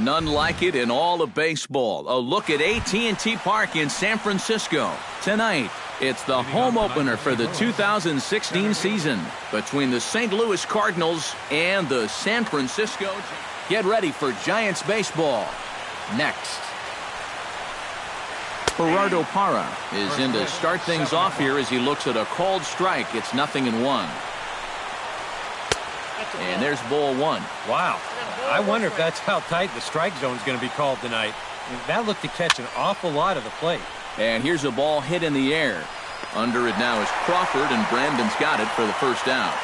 None like it in all of baseball. A look at AT&T Park in San Francisco. Tonight, it's the home opener for the 2016 season between the St. Louis Cardinals and the San Francisco. Get ready for Giants baseball. Next. Gerardo Parra is in to start things off here as he looks at a called strike. It's 0-1. And there's ball one. Wow. I wonder if that's how tight the strike zone is going to be called tonight. That looked to catch an awful lot of the plate. And here's a ball hit in the air. Under it now is Crawford, and Brandon's got it for the first out.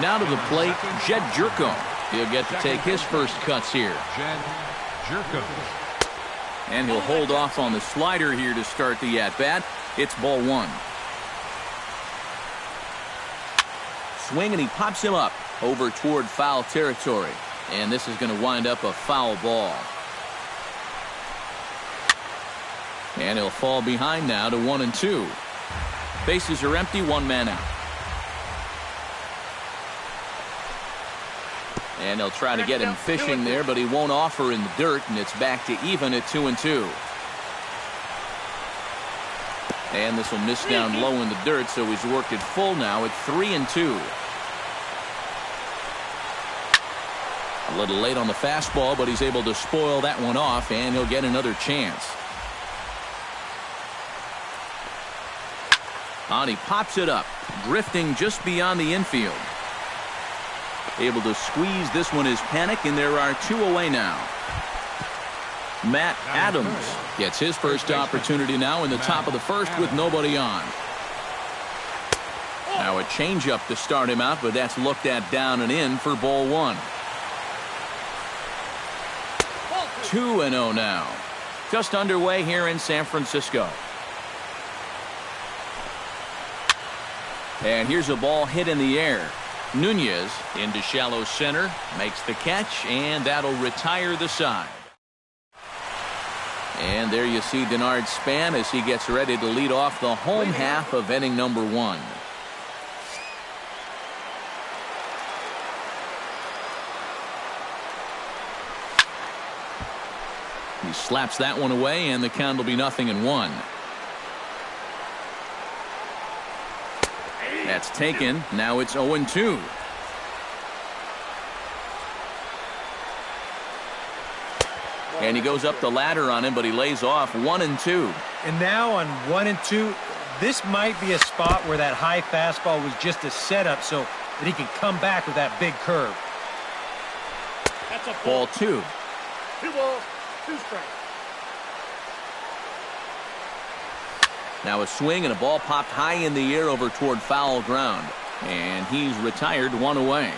Now to the plate, Jed Jerko. He'll get to take his first cuts here. Jed Jerko. And he'll hold off on the slider here to start the at-bat. It's ball one. Swing, and he pops him up over toward foul territory. And this is going to wind up a foul ball. And he'll fall behind now to 1-2. Bases are empty, one man out. And they'll try to get him fishing there, but he won't offer in the dirt, and it's back to even at 2-2. And this will miss down low in the dirt, so he's worked it full now at 3-2. A little late on the fastball, but he's able to spoil that one off, and he'll get another chance. And he pops it up, drifting just beyond the infield. Able to squeeze this one is Panic, and there are two away now. Matt Adams gets his first opportunity now in the top of the first with nobody on. Now a changeup to start him out, but that's looked at down and in for ball one. 2-0 now. Just underway here in San Francisco. And here's a ball hit in the air. Nunez into shallow center, makes the catch, and that'll retire the side. And there you see Denard Span as he gets ready to lead off the home half of inning number one. He slaps that one away, and the count will be 0-1. That's taken. Now it's 0-2. And he goes up the ladder on him, but he lays off 1-2. And now on 1-2, this might be a spot where that high fastball was just a setup so that he can come back with that big curve. That's a ball two. 2 balls, 2 strikes. Now a swing, and a ball popped high in the air over toward foul ground. And he's retired, one away.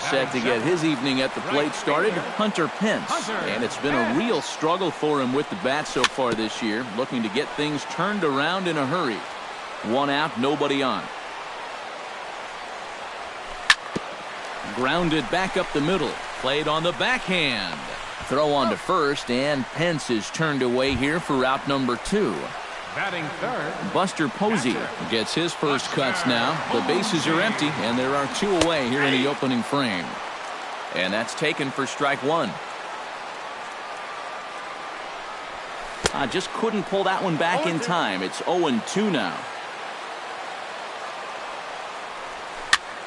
Set to get his evening at the plate started, Hunter Pence. And it's been a real struggle for him with the bat so far this year, looking to get things turned around in a hurry. One out, nobody on. Grounded back up the middle, played on the backhand. Throw on to first, and Pence is turned away here for out number 2. Batting third, Buster Posey gets his first cuts now. The bases are empty, and there are 2 away here in the opening frame. And that's taken for strike 1. Just couldn't pull that one back in time. It's 0-2 now.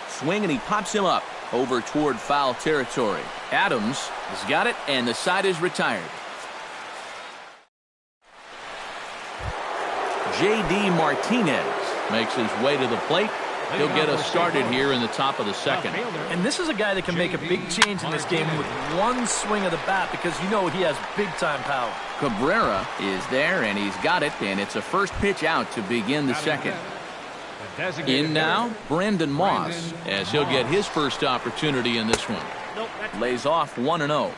Swing, and he pops him up over toward foul territory. Adams has got it, and the side is retired. J.D. Martinez makes his way to the plate. He'll get us started here in the top of the second. And this is a guy that can make a big change in this game with one swing of the bat, because you know he has big-time power. Cabrera is there, and he's got it, and it's a first pitch out to begin the second. In now, Brandon Moss, as he'll get his first opportunity in this one. Lays off 1-0.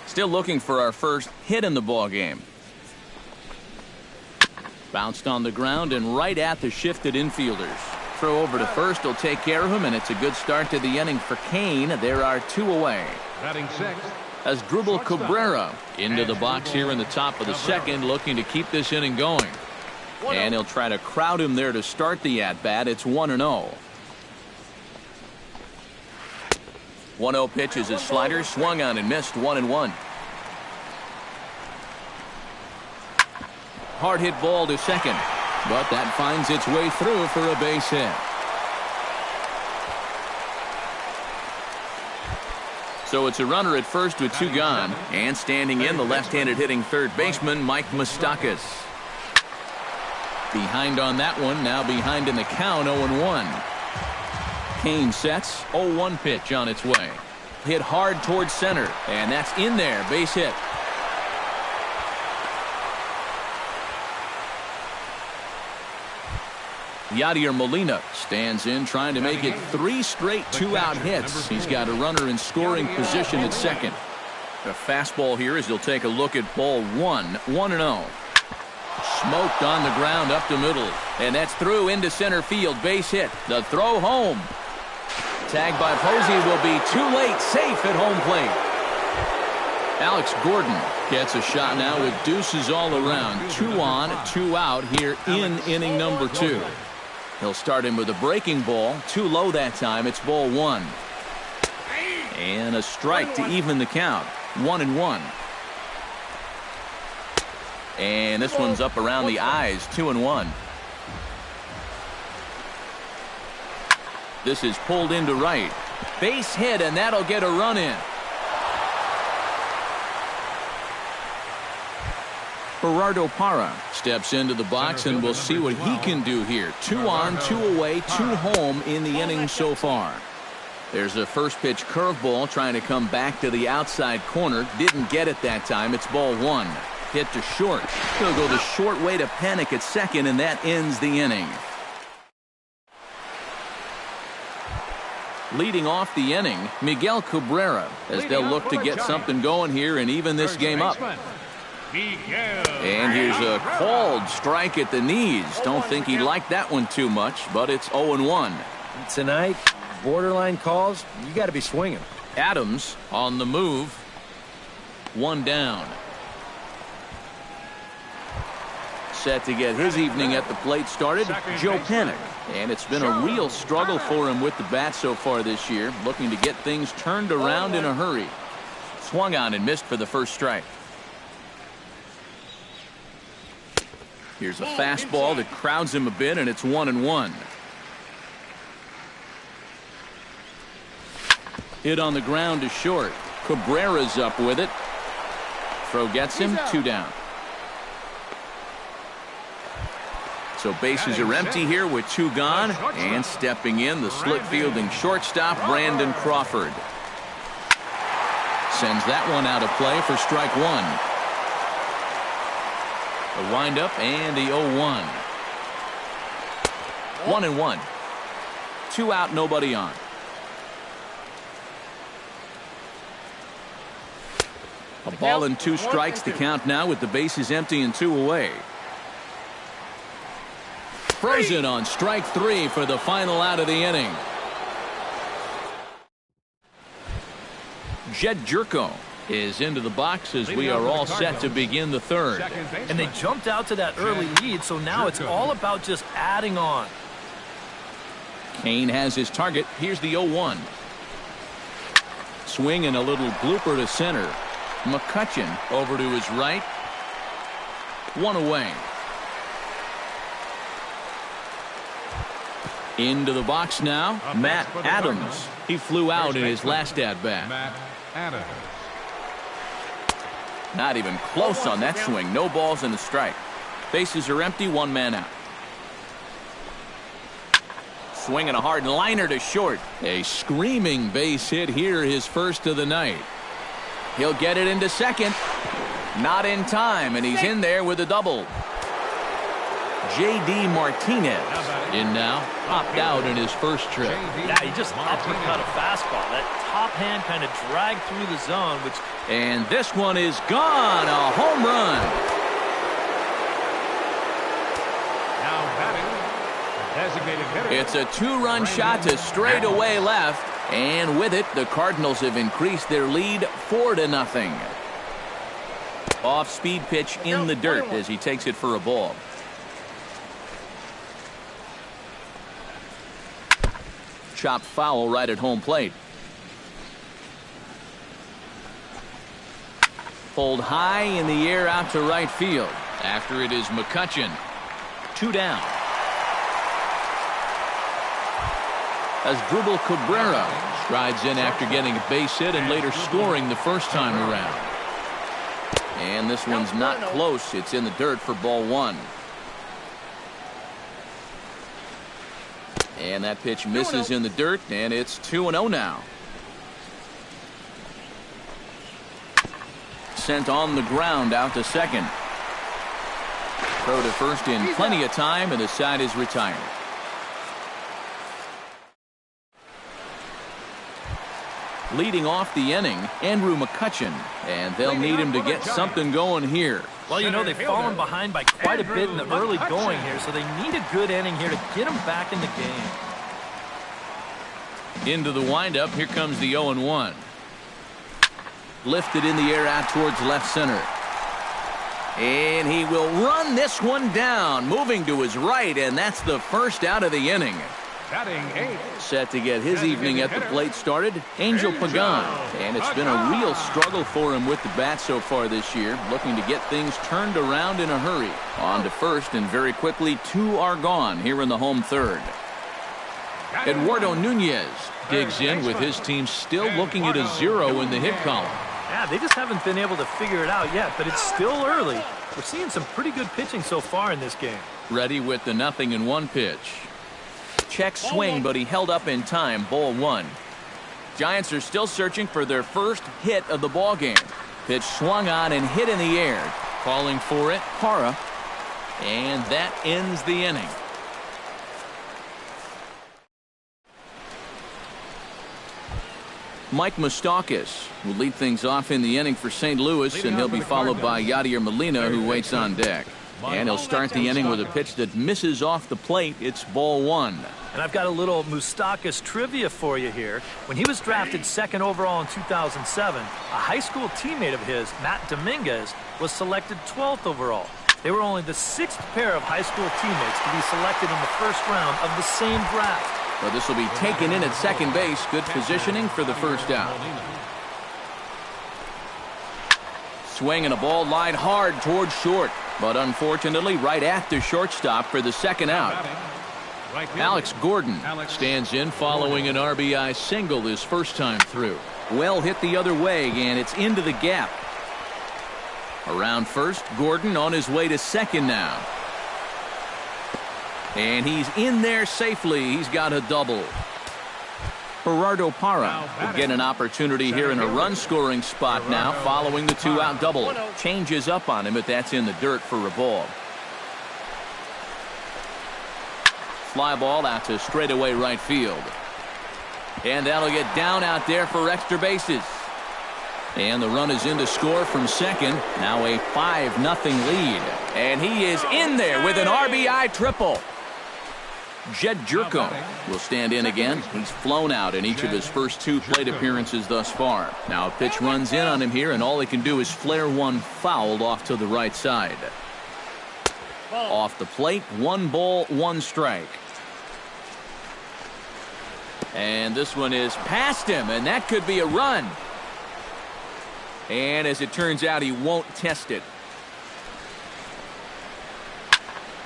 Still looking for our first hit in the ball game. Bounced on the ground and right at the shifted infielders. Throw over to first will take care of him, and it's a good start to the inning for Kane. There are 2 away. batting sixth. As Dribble Cabrera into the box here in the top of the second, looking to keep this inning going. And he'll try to crowd him there to start the at-bat. It's 1-0. 1-0 pitch is a slider, swung on and missed, 1-1. Hard hit ball to second, but that finds its way through for a base hit. So it's a runner at first with 2 gone, and standing in the left-handed hitting third baseman Mike Moustakas. Behind on that one, now behind in the count, 0-1. Kane sets, 0-1 pitch on its way. Hit hard towards center, and that's in there, base hit. Yadier Molina stands in, trying to make it 3 straight 2-out hits. He's got a runner in scoring position at second. A fastball here as he'll take a look at ball 1, 1-0. Smoked on the ground up the middle, and that's through into center field, base hit. The throw home. Tagged by Posey will be too late, safe at home plate. Alex Gordon gets a shot now with deuces all around. 2 on, 2 out here in inning number 2. He'll start him with a breaking ball. Too low that time. It's ball 1. And a strike to even the count. 1-1. And this one's up around the eyes. 2-1. This is pulled into right. Base hit, and that'll get a run in. Gerardo Parra steps into the box, and we'll see what he can do here. 2 on, 2 away, 2 home in the inning so far. There's a first pitch curveball trying to come back to the outside corner. Didn't get it that time. It's ball 1. Hit to short. He'll go the short way to Panic at second, and that ends the inning. Leading off the inning, Miguel Cabrera, as they'll look to get something going here and even this game up. And here's a called strike at the knees. Don't think he liked that one too much, but it's 0-1. Tonight, borderline calls, you got to be swinging. Adams on the move. 1 down. Set to get his evening at the plate started, Joe Panic. And it's been a real struggle for him with the bat so far this year, looking to get things turned around in a hurry. Swung on and missed for the first strike. Here's a fastball that crowds him a bit, and it's 1-1. Hit on the ground to short. Cabrera's up with it. Throw gets him, 2 down. So bases are empty here with 2 gone, and stepping in, the slick fielding shortstop, Brandon Crawford. Sends that one out of play for strike 1. The windup and the 0-1. 1-1. 2 out, nobody on. A ball and 2 strikes to count now with the bases empty and 2 away. Frozen on strike 3 for the final out of the inning. Jed Jerko is into the box as we are all set to begin the third. And they jumped out to that early lead, so now it's all about just adding on. Kane has his target. Here's the 0-1. Swing and a little blooper to center. McCutchen over to his right. 1 away. Into the box now, Matt Adams. He flew out in his last at-bat. Matt Adams. Not even close on that swing. No balls and a strike. Bases are empty, 1 man out. Swinging a hard liner to short. A screaming base hit here, his first of the night. He'll get it into second. Not in time, and he's in there with a double. J.D. Martinez in now, popped out in his first trip. Yeah, he just uppercut a fastball. That top hand kind of dragged through the zone, which... And this one is gone. A home run. Now batting, the designated hitter. It's a 2-run shot to straightaway left. And with it, the Cardinals have increased their lead 4-0. Off-speed pitch in the dirt as he takes it for a ball. Chopped foul right at home plate. Pulled high in the air out to right field. After it is McCutchen. 2 down. As Drupal Cabrera strides in after getting a base hit and later scoring the first time around. And this one's not close. It's in the dirt for ball 1. And that pitch misses in the dirt, and it's 2-0 now. Sent on the ground out to second. Throw to first in plenty of time, and the side is retired. Leading off the inning, Andrew McCutchen, and they'll need him to get something going here. Well, you know, they've fallen behind by quite a bit in the early going here, so they need a good inning here to get them back in the game. Into the windup, here comes the 0-1. Lifted in the air out towards left center. And he will run this one down, moving to his right, and that's the first out of the inning. Batting 8. Set to get his evening at the plate started, Angel Pagan. And it's been a real struggle for him with the bat so far this year, looking to get things turned around in a hurry. On to first, and very quickly 2 are gone here in the home third. Eduardo Nunez digs in with his team still looking at a 0 in the hit column. Yeah, they just haven't been able to figure it out yet, but it's still early. We're seeing some pretty good pitching so far in this game. Ready with the 0-1 pitch. Check swing, but he held up in time. Ball 1. Giants are still searching for their first hit of the ball game. Pitch swung on and hit in the air. Calling for it, Hara. And that ends the inning. Mike Moustakas will lead things off in the inning for St. Louis, and he'll be followed by Yadier Molina, who waits on deck. And he'll start the inning with a pitch that misses off the plate. It's ball 1. And I've got a little Moustakas trivia for you here. When he was drafted 2nd overall in 2007, a high school teammate of his, Matt Dominguez, was selected 12th overall. They were only the 6th pair of high school teammates to be selected in the first round of the same draft. Well, this will be taken in at second base. Good positioning for the first out. Swing and a ball lined hard towards short, but unfortunately right at the shortstop for the second out. Alex Gordon stands in following an RBI single his first time through. Well hit the other way, and it's into the gap. Around first, Gordon on his way to second now. And he's in there safely. He's got a double. Gerardo Parra will get an opportunity here in a run-scoring spot now following the 2-out double. Changes up on him, but that's in the dirt for a ball. Fly ball out to straightaway right field. And that'll get down out there for extra bases. And the run is in to score from second. Now a 5-0 lead. And he is in there with an RBI triple. Jed Jerko will stand in again. He's flown out in each of his first 2 plate appearances thus far. Now a pitch runs in on him here, and all he can do is flare one fouled off to the right side. Off the plate, 1 ball, 1 strike. And this one is past him, and that could be a run. And as it turns out, he won't test it.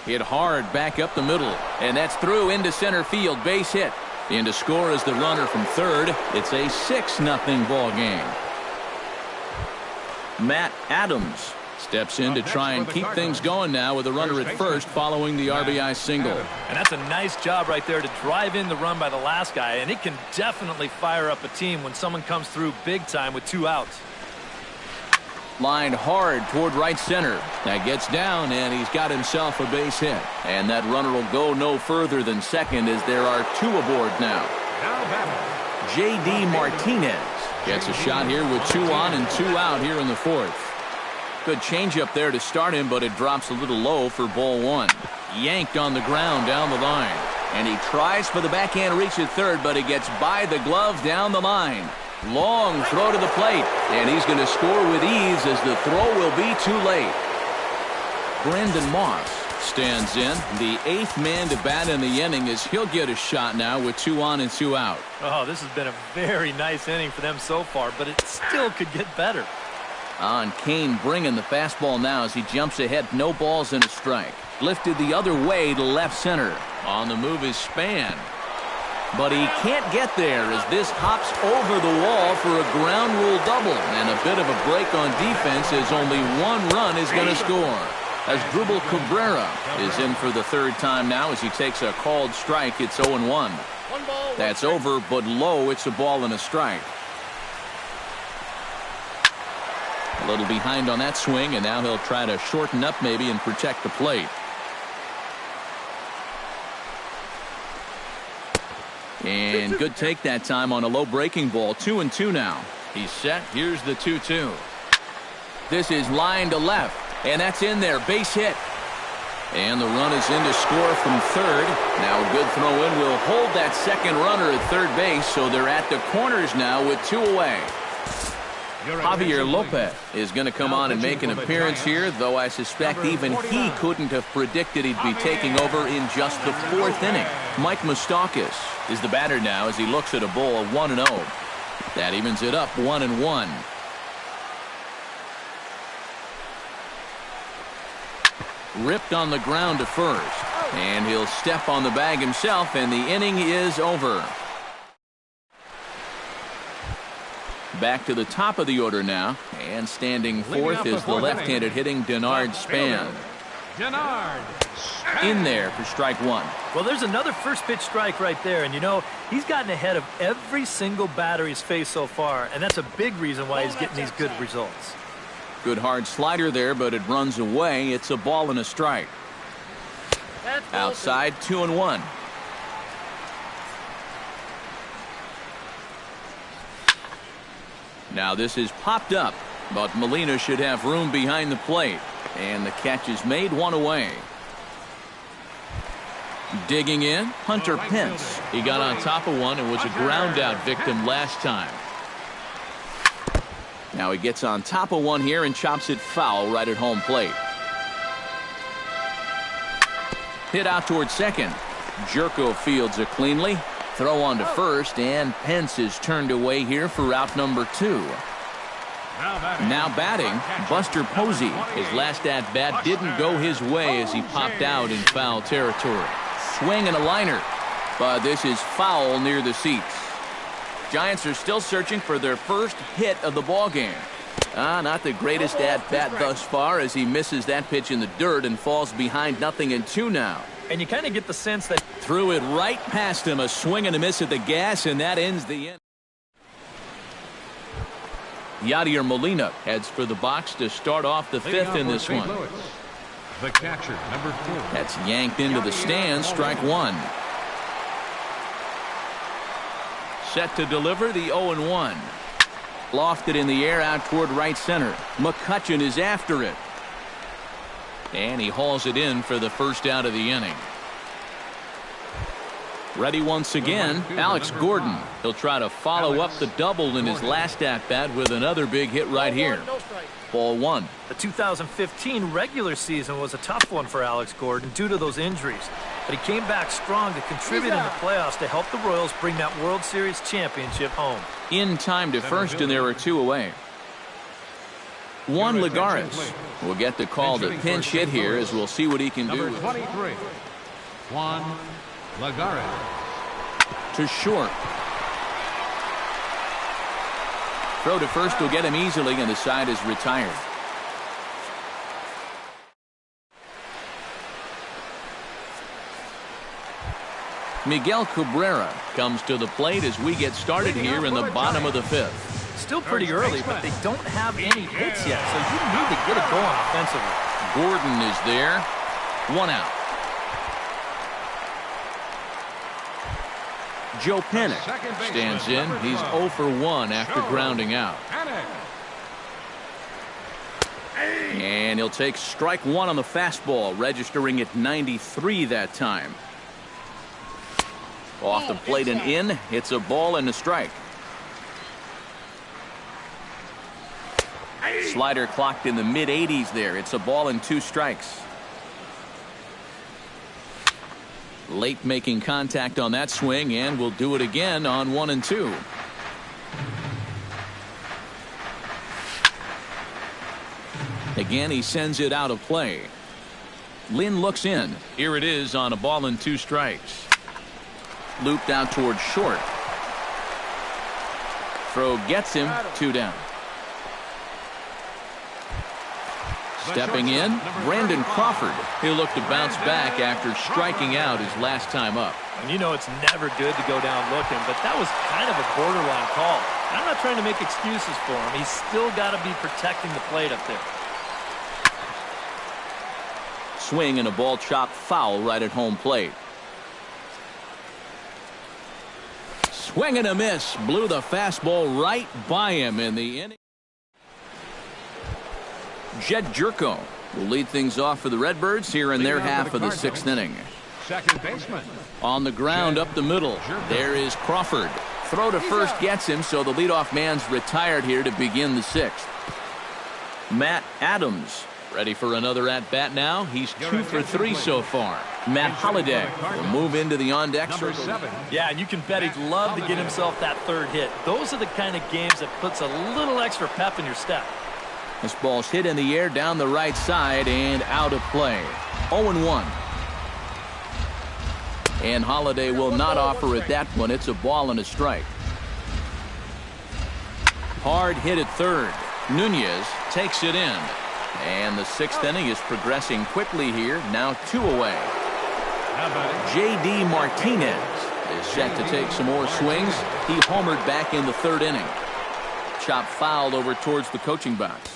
Hit hard back up the middle, and that's through into center field. Base hit. In to score is the runner from third. It's a 6-0 ball game. Matt Adams steps in to try and keep things going now with a runner at first following the RBI single. And that's a nice job right there to drive in the run by the last guy, and it can definitely fire up a team when someone comes through big time with 2 outs. Lined hard toward right center. That gets down, and he's got himself a base hit. And that runner will go no further than second as there are 2 aboard now. J.D. Martinez gets a shot here with 2 on and 2 out here in the 4th. Good changeup there to start him, but it drops a little low for ball 1. Yanked on the ground down the line. And he tries for the backhand reach at third, but he gets by the glove down the line. Long throw to the plate, and he's going to score with ease as the throw will be too late. Brandon Moss stands in, the 8th man to bat in the inning, as he'll get a shot now with 2 on and 2 out. Oh, this has been a very nice inning for them so far, but it still could get better. On Kane bringing the fastball now as he jumps ahead. No balls and a strike. Lifted the other way to left center. On the move is Span. But he can't get there as this hops over the wall for a ground rule double. And a bit of a break on defense as only one run is going to score. As Dribble Cabrera is in for the third time now as he takes a called strike. It's 0-1. That's over, but low. It's a ball and a strike. A little behind on that swing, and now he'll try to shorten up maybe and protect the plate. And good take that time on a low breaking ball. 2-2 now. He's set. Here's the 2-2. This is line to left, and that's in there. Base hit. And the run is in to score from third. Now a good throw in will hold that second runner at third base, so they're at the corners now with two away. Javier Lopez is going to come on and make an appearance here, though I suspect even he couldn't have predicted he'd be taking over in just the fourth inning. Mike Moustakas is the batter now as he looks at a ball 1-0. That evens it up 1-1. Ripped on the ground to first, and he'll step on the bag himself, and the inning is over. Back to the top of the order now, and standing fourth is the left-handed hitting Denard Span. In there for strike one. Well, there's another first pitch strike right there, and you know, he's gotten ahead of every single batter he's faced so far, and that's a big reason why he's getting these good results. Good hard slider there, but it runs away. It's a ball and a strike. Outside, 2-1. Now this is popped up, but Molina should have room behind the plate. And the catch is made, one away. Digging in, Hunter Pence. He got on top of one and was a ground out victim last time. Now he gets on top of one here and chops it foul right at home plate. Hit out towards second. Jerko fields it cleanly. Throw on to first, and Pence is turned away here for out number 2. Now batting, Buster Posey. His last at-bat didn't go his way as he popped out in foul territory. Swing and a liner, but this is foul near the seats. Giants are still searching for their first hit of the ballgame. Not the greatest at-bat thus far as he misses that pitch in the dirt and falls behind 0-2 now. And you kind of get the sense that threw it right past him, a swing and a miss at the gas, and that ends the inning. Yadier Molina heads for the box to start off the fifth in this one. The catcher, number 4. That's yanked into the stands, strike one. Set to deliver the 0-1. Lofted in the air out toward right center. McCutchen is after it. And he hauls it in for the first out of the inning. Ready once again, Alex Gordon. He'll try to follow up the double in his last at-bat with another big hit right here. Ball one. The 2015 regular season was a tough one for Alex Gordon due to those injuries. But he came back strong to contribute in the playoffs to help the Royals bring that World Series championship home. In time to first, and there are two away. Juan Lagares will get the call to pinch hit here as we'll see what he can do. Number 23, Juan Lagares. To short. Throw to first will get him easily, and the side is retired. Miguel Cabrera comes to the plate as we get started here in the bottom of the fifth. Still pretty early, but they don't have any hits yet, so you need to get it going offensively. Gordon is there. One out. Joe Pennick stands in. He's 0 for 1 after grounding out. And he'll take strike one on the fastball, registering at 93 that time. Off the plate and in. It's a ball and a strike. Slider clocked in the mid-80s there. It's a ball and 2 strikes. Late making contact on that swing, and will do it again on 1 and 2. Again, he sends it out of play. Lynn looks in. Here it is on a ball and 2 strikes. Looped out towards short. Throw gets him, 2 down. Stepping in, Brandon Crawford. He'll look to bounce back after striking out his last time up. And you know it's never good to go down looking, but that was kind of a borderline call. I'm not trying to make excuses for him. He's still got to be protecting the plate up there. Swing and a ball chopped foul right at home plate. Swing and a miss. Blew the fastball right by him in the inning. Jed Jerko will lead things off for the Redbirds here in their half of the 6th inning. Second baseman. On the ground up the middle. There is Crawford. Throw to first gets him, so the leadoff man's retired here to begin the 6th. Matt Adams ready for another at-bat now. He's 2 for 3 so far. Matt Holliday will move into the on-deck circle. Yeah, and you can bet he'd love to get himself that 3rd hit. Those are the kind of games that puts a little extra pep in your step. This ball's hit in the air down the right side and out of play. 0-1. And Holliday will not offer at that one. It's a ball and a strike. Hard hit at 3rd. Nunez takes it in. And the 6th inning is progressing quickly here. Now 2 away. J.D. Martinez is set to take some more swings. He homered back in the 3rd inning. Chop fouled over towards the coaching box.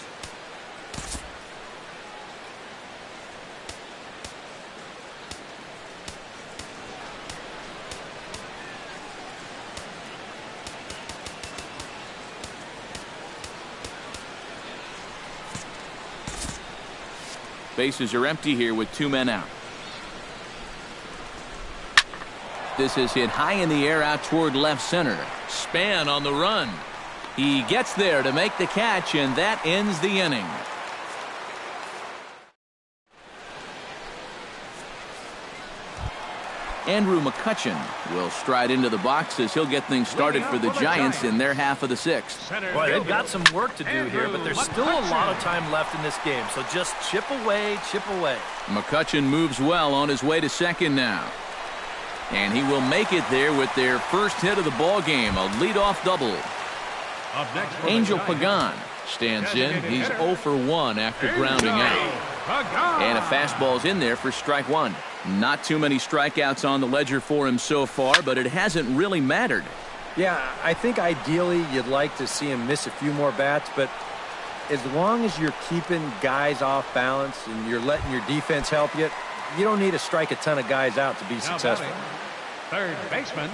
Bases are empty here with 2 men out. This is hit high in the air out toward left center. Span on the run. He gets there to make the catch, and that ends the inning. Andrew McCutchen will stride into the box as he'll get things started for the Giants in their half of the 6th. Boy, they've got some work to do here, but there's still a lot of time left in this game, so just chip away, chip away. McCutchen moves well on his way to second now. And he will make it there with their first hit of the ball game, a leadoff double. Angel Pagan stands in. He's 0 for 1 after grounding out. And a fastball's in there for strike 1. Not too many strikeouts on the ledger for him so far, but it hasn't really mattered. Yeah, I think ideally you'd like to see him miss a few more bats, but as long as you're keeping guys off balance and you're letting your defense help you, you don't need to strike a ton of guys out to be successful. Third baseman,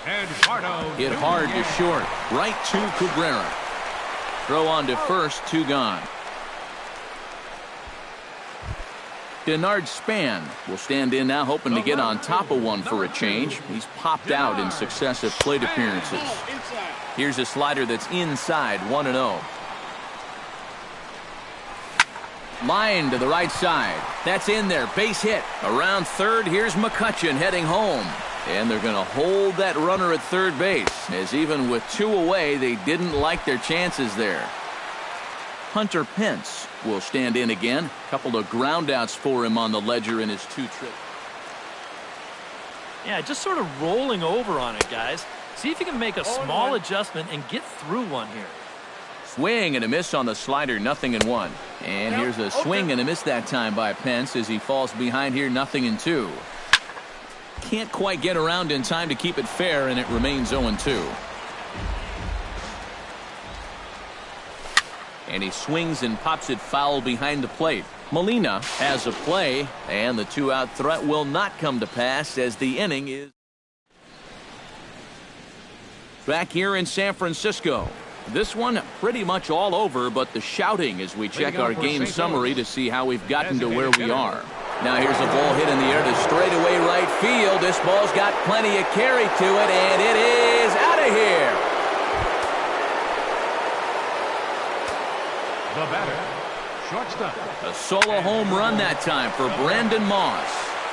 Eduardo. Hit hard to short. Right to Cabrera. Throw on to first, 2 gone. Denard Span will stand in now, hoping to get on top of one for a change. He's popped out in successive plate appearances. Here's a slider that's inside, 1-0. Line to the right side. That's in there. Base hit. Around 3rd, here's McCutchen heading home. And they're going to hold that runner at 3rd base, as even with 2 away, they didn't like their chances there. Hunter Pence will stand in again. Couple of groundouts for him on the ledger in his 2 trips. Yeah, just sort of rolling over on it, guys. See if you can make a small adjustment and get through one here. Swing and a miss on the slider, 0-1. And here's a swing and a miss that time by Pence as he falls behind here, 0-2. Can't quite get around in time to keep it fair, and it remains 0-2. And he swings and pops it foul behind the plate. Molina has a play, and the 2-out threat will not come to pass as the inning is back here in San Francisco. This one pretty much all over, but the shouting as we check our game summary to see how we've gotten to where we are. Now here's a ball hit in the air to straightaway right field. This ball's got plenty of carry to it, and it is out of here. The batter, shortstop. A solo home run that time for Brandon Moss.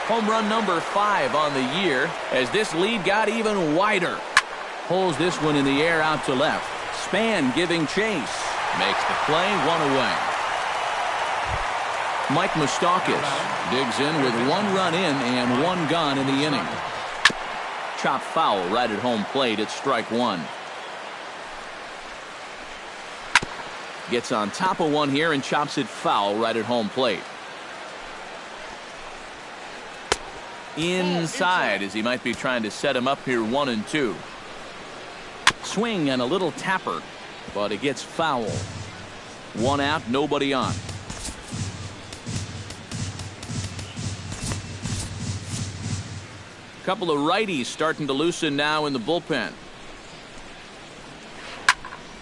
Home run number 5 on the year as this lead got even wider. Pulls this one in the air out to left. Span giving chase. Makes the play, 1 away. Mike Moustakis digs in with 1 run in and 1 gone in the inning. Chop foul right at home plate. It's strike 1. Gets on top of one here and chops it foul right at home plate. Inside as he might be trying to set him up here 1-2. Swing and a little tapper, but it gets foul. 1 out, nobody on. Couple of righties starting to loosen now in the bullpen.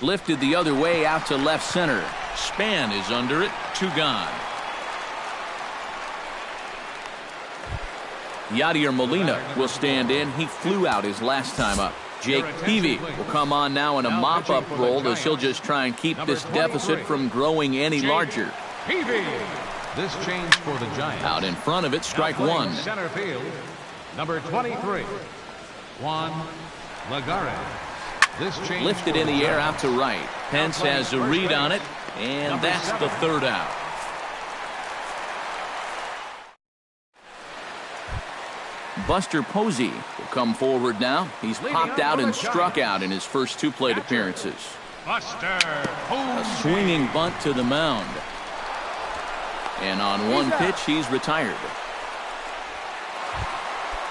Lifted the other way out to left center. Span is under it. 2 gone. Yadier Molina will stand in. He flew out his last time up. Jake Peavy will come on now in a mop-up role as he'll just try and keep this deficit from growing any larger. Peavy. This change for the Giants. Out in front of it, strike 1. Center field, number 23, Juan Lagares. This change Lifted in the air out to right. Pence has a read on it, and that's the 3rd out. Buster Posey will come forward now. He's popped out and struck out in his first 2 plate appearances. Buster A Posey. swinging bunt to the mound. And on 1 pitch, he's retired.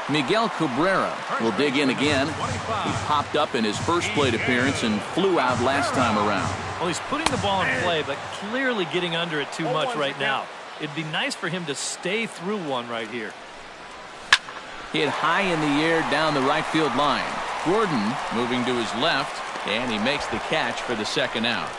Miguel Cabrera will dig in again. He popped up in his first plate appearance and flew out last time around. Well, he's putting the ball in play, but clearly getting under it too much right now. It'd be nice for him to stay through one right here. Hit high in the air down the right field line. Gordon moving to his left, and he makes the catch for the 2nd out.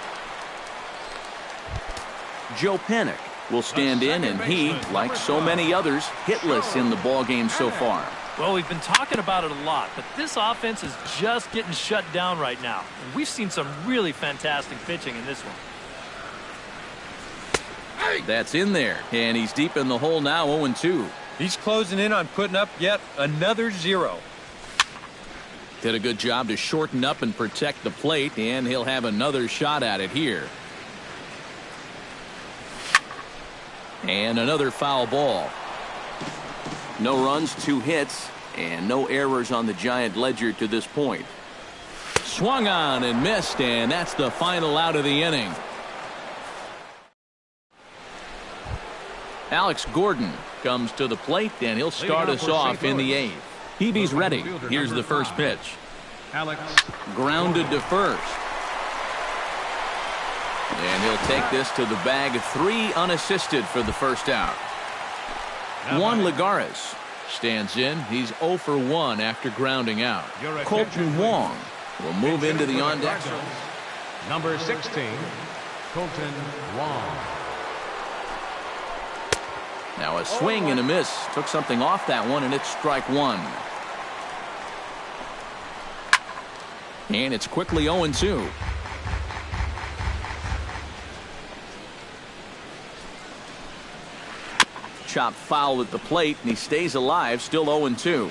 Joe Panik will stand in, and he, like so many others, hitless in the ballgame so far. Well, we've been talking about it a lot, but this offense is just getting shut down right now. And we've seen some really fantastic pitching in this one. That's in there, and he's deep in the hole now, 0-2. He's closing in on putting up yet another 0. Did a good job to shorten up and protect the plate, and he'll have another shot at it here. And another foul ball. No runs, 2 hits, and no errors on the Giant ledger to this point. Swung on and missed, and that's the final out of the inning. Alex Gordon comes to the plate, and he'll start us off in the 8th. Peavy's ready. Here's the first pitch. Alex. Grounded to first. And he'll take this to the bag. 3 unassisted for the 1st out. Juan Lagares stands in. He's 0 for 1 after grounding out. Colton Wong will move into the on-deck. Number 16, Colton Wong. Now a swing and a miss. Took something off that one, and it's strike 1. And it's quickly 0-2. Chop foul at the plate, and he stays alive, still 0-2.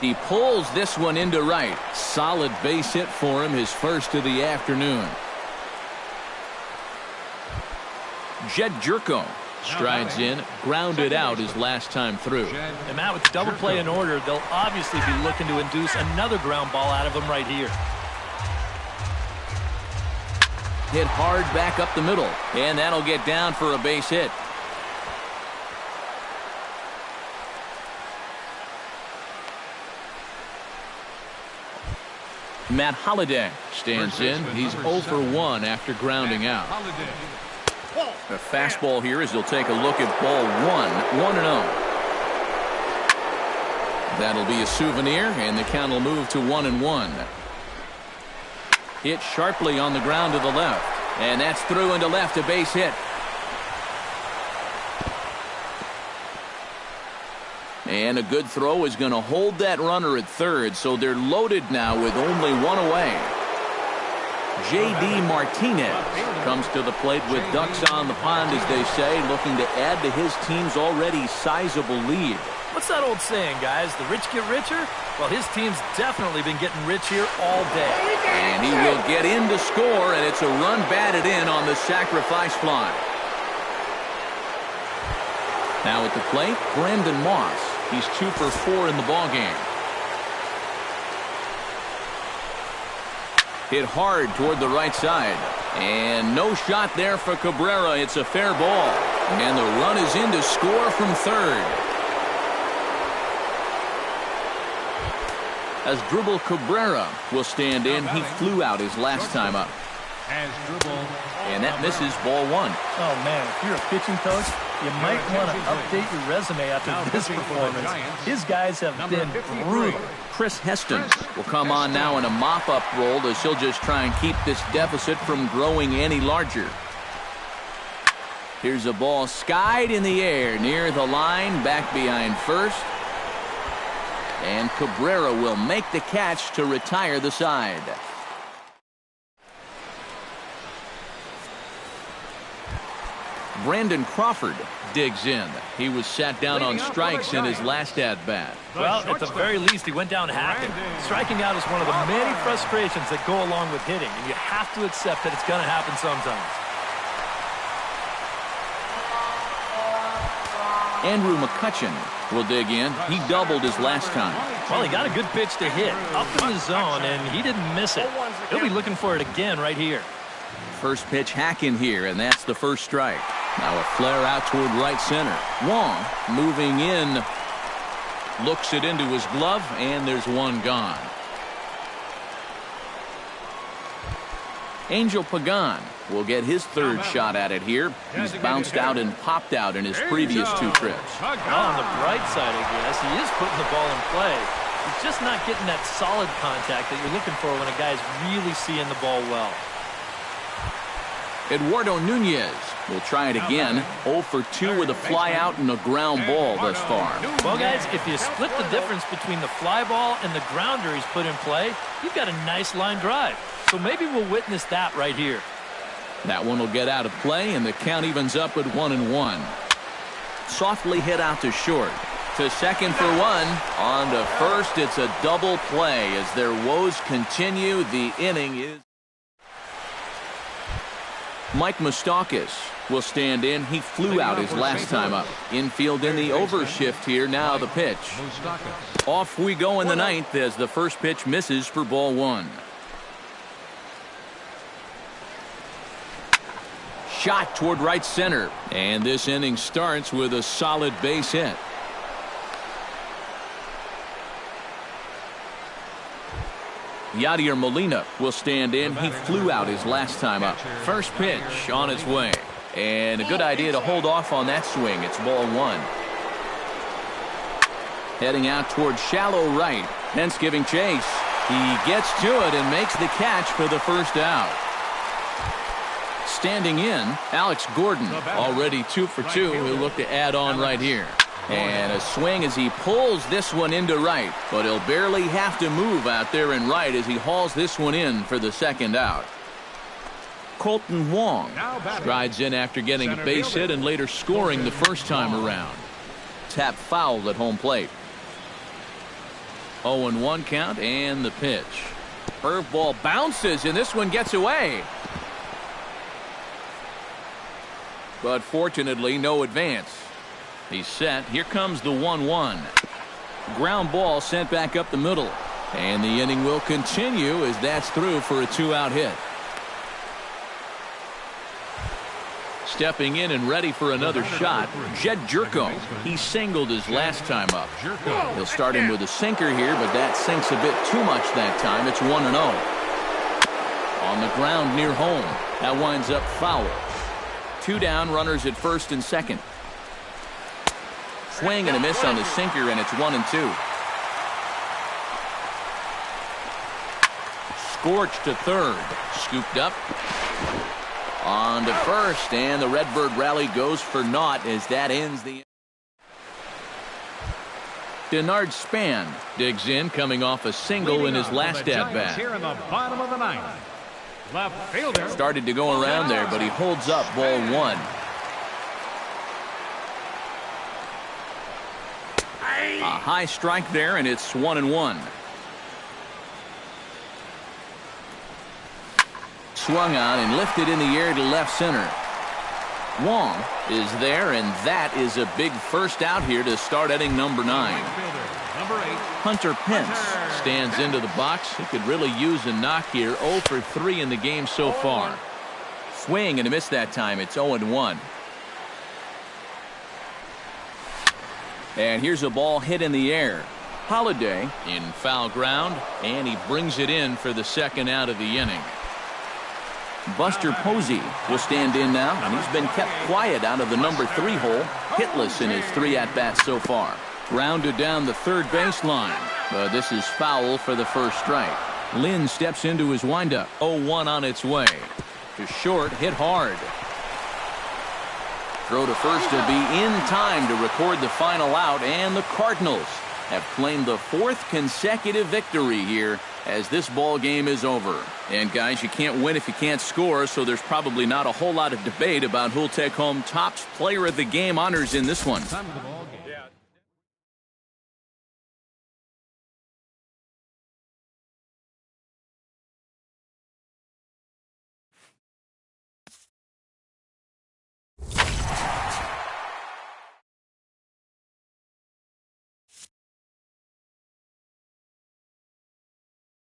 He pulls this one into right. Solid base hit for him, his first of the afternoon. Jed Jerko strides in, grounded out his last time through. And Matt, with the double play in order, they'll obviously be looking to induce another ground ball out of him right here. Hit hard back up the middle, and that'll get down for a base hit. Matt Holliday stands in. He's 0 for 1 after grounding out. A fastball here as he'll take a look at ball 1, 1-0. That'll be a souvenir, and the count will move to 1-1. Hit sharply on the ground to the left, and that's through into left, a base hit. And a good throw is going to hold that runner at third, so they're loaded now with only 1 away. J.D. Martinez comes to the plate with ducks on the pond, as they say, looking to add to his team's already sizable lead. What's that old saying, guys? The rich get richer? Well, his team's definitely been getting rich here all day. And he will get in to score, and it's a run batted in on the sacrifice fly. Now at the plate, Brandon Moss. He's 2 for 4 in the ballgame. Hit hard toward the right side. And no shot there for Cabrera. It's a fair ball. And the run is in to score from third. As Dribble Cabrera will stand in. He flew out his last time up. And that misses ball 1. Oh, man, if you're a pitching coach, you might want to update your resume after this performance. His guys have been brutal. Chris Heston will come on now in a mop-up role as he'll just try and keep this deficit from growing any larger. Here's a ball skied in the air near the line, back behind first. And Cabrera will make the catch to retire the side. Brandon Crawford digs in. He was sat down on strikes in his last at-bat. Well, at the very least, he went down hacking. Striking out is one of the many frustrations that go along with hitting, and you have to accept that it's going to happen sometimes. Andrew McCutcheon will dig in. He doubled his last time. Well, he got a good pitch to hit up in the zone, and he didn't miss it. He'll be looking for it again right here. First pitch hack in here, and that's the first strike. Now a flare out toward right center. Wong moving in, looks it into his glove, and there's one gone. Angel Pagan will get his third shot at it here. He's bounced out and popped out in his previous 2 trips. Well, on the bright side, I guess, he is putting the ball in play. He's just not getting that solid contact that you're looking for when a guy's really seeing the ball well. Eduardo Nunez will try it again. 0 for 2 with a fly out and a ground ball thus far. Well, guys, if you split the difference between the fly ball and the grounder he's put in play, you've got a nice line drive. So maybe we'll witness that right here. That one will get out of play, and the count evens up at 1-1. Softly hit out to short. To second for 1. On to first, it's a double play as their woes continue. The inning is... Mike Moustakas will stand in. He flew out his last time up. Infield in the overshift here. Now the pitch. Off we go in the 9th as the first pitch misses for ball 1. Shot toward right center. And this inning starts with a solid base hit. Yadier Molina will stand in. He flew out his last time up. First pitch on its way. And a good idea to hold off on that swing. It's ball 1. Heading out toward shallow right. Hence giving chase. He gets to it and makes the catch for the first out. Standing in, Alex Gordon, already 2 for 2. He'll look to add on right here. And a swing as he pulls this one into right. But he'll barely have to move out there in right as he hauls this one in for the second out. Colton Wong strides in after getting a base hit and later scoring the first time around. Tap foul at home plate. 0-1 count and the pitch. Curveball bounces and this one gets away. But fortunately no advance. He's set. Here comes the 1-1. Ground ball sent back up the middle. And the inning will continue as that's through for a 2-out hit. Stepping in and ready for another shot, Jed Jerko. He singled his last time up. He'll start him with a sinker here, but that sinks a bit too much that time. It's 1-0. On the ground near home. That winds up foul. 2 down, runners at first and second. Swing and a miss on the sinker, and it's 1-2. Scorched to third. Scooped up. On to first, and the Redbird rally goes for naught as that ends the... Denard Span digs in, coming off a single in his last at-bat. Here in the bottom of the 9th. Left fielder. Started to go around there, but he holds up ball 1. high strike there, and it's 1-1. Swung on and lifted in the air to left center. Wong is there, and that is a big first out here to start inning number 9. Number 8. Hunter Pence stands into the box. He could really use a knock here. 0 for 3 in the game so far. Swing and a miss that time. It's 0-1. And here's a ball hit in the air. Holiday in foul ground, and he brings it in for the second out of the inning. Buster Posey will stand in now, and he's been kept quiet out of the number 3 hole, hitless in his 3 at-bats so far. Grounded down the third baseline, but this is foul for the first strike. Lynn steps into his windup. 0-1 on its way. To short, hit hard. Throw to first will be in time to record the final out, and the Cardinals have claimed the 4th consecutive victory here as this ball game is over. And guys, you can't win if you can't score, so there's probably not a whole lot of debate about who'll take home top player of the game honors in this one.